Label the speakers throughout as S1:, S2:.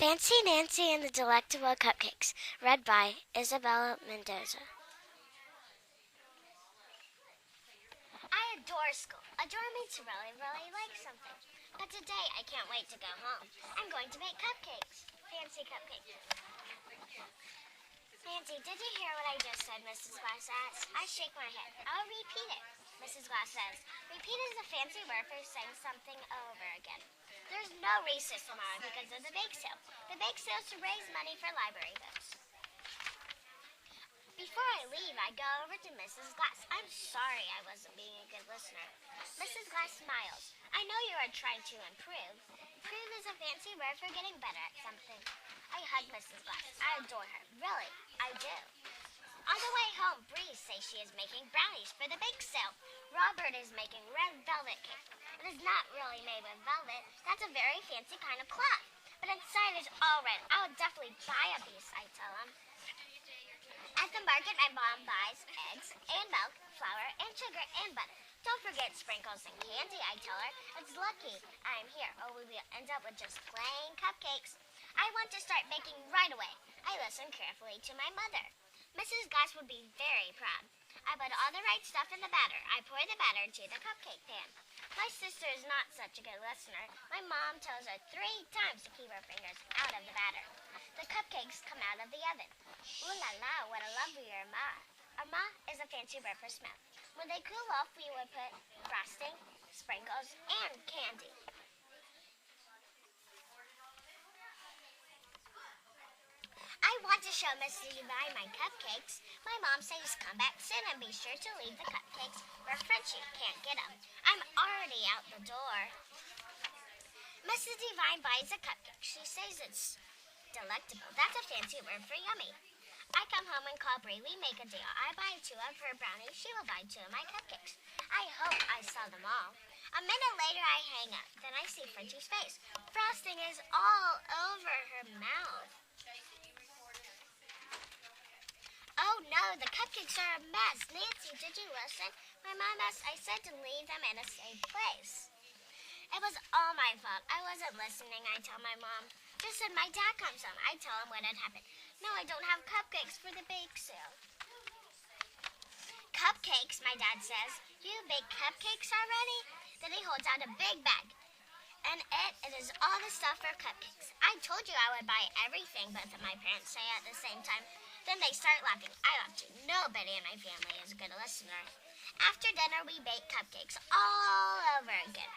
S1: Fancy Nancy and the Delectable Cupcakes, read by Isabella Mendoza. I adore school. Adore means really, really like something. But today I can't wait to go home. I'm going to make cupcakes. Fancy cupcakes. Nancy, did you hear what I just said, Mrs. Glass asked? I shake my head. I'll repeat it, Mrs. Glass says. Repeat is a fancy word for saying something over again. There's no recess tomorrow because of the bake sale. The bake sale is to raise money for library books. Before I leave, I go over to Mrs. Glass. I'm sorry I wasn't being a good listener. Mrs. Glass smiles. I know you are trying to improve. Improve is a fancy word for getting better at something. I hug Mrs. Glass. I adore her. Really, I do. On the way home, Bree says she is making brownies for the bake sale. Robert is making red velvet cake. It is not really made with velvet. That's a very fancy kind of cloth. But inside is all red. I would definitely buy a piece, I tell him. At the market, my mom buys eggs and milk, flour and sugar and butter. Don't forget sprinkles and candy, I tell her. It's lucky I'm here, or we will end up with just plain cupcakes. I want to start baking right away. I listen carefully to my mother. Mrs. Glass would be very proud. I put all the right stuff in the batter. I pour the batter into the cupcake pan. My sister is not such a good listener. My mom tells her 3 times to keep her fingers out of the batter. The cupcakes come out of the oven. Ooh la la, what a lovely aroma. Aroma is a fancy word for smell. When they cool off, we would put frosting, sprinkles, and candy. I want to show Mrs. Levi my cupcakes. My mom says come back soon and be sure to leave the cupcakes where Frenchie can't get them. I'm already out the door. Mrs. Devine buys a cupcake. She says it's delectable. That's a fancy word for yummy. I come home and call Bree. We make a deal. I buy 2 of her brownies. She will buy 2 of my cupcakes. I hope I saw them all. A minute later, I hang up. Then I see Frenchie's face. Frosting is all over her mouth. Oh no, the cupcakes are a mess. Nancy, did you listen? My mom asked. I said to leave them in a safe place. It was all my fault. I wasn't listening, I tell my mom. Just when my dad comes home, I tell him what had happened. No, I don't have cupcakes for the bake sale. Cupcakes, my dad says. You bake cupcakes already? Then he holds out a big bag. And it is all the stuff for cupcakes. I told you I would buy everything, both of my parents say at the same time. Then they start laughing. I laugh too. Nobody in my family is a good listener. After dinner, we bake cupcakes all over again.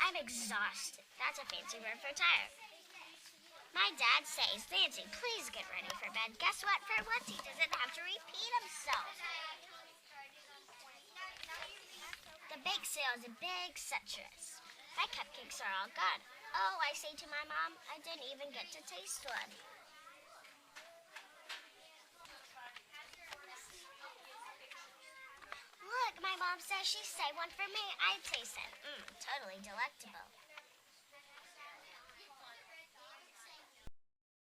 S1: I'm exhausted. That's a fancy word for tired. My dad says, Nancy, please get ready for bed. Guess what? For once, he doesn't have to repeat himself. The bake sale is a big success. My cupcakes are all gone. Oh, I say to my mom, I didn't even get to taste one. Look, my mom says she saved one for me. I taste it. Totally delectable.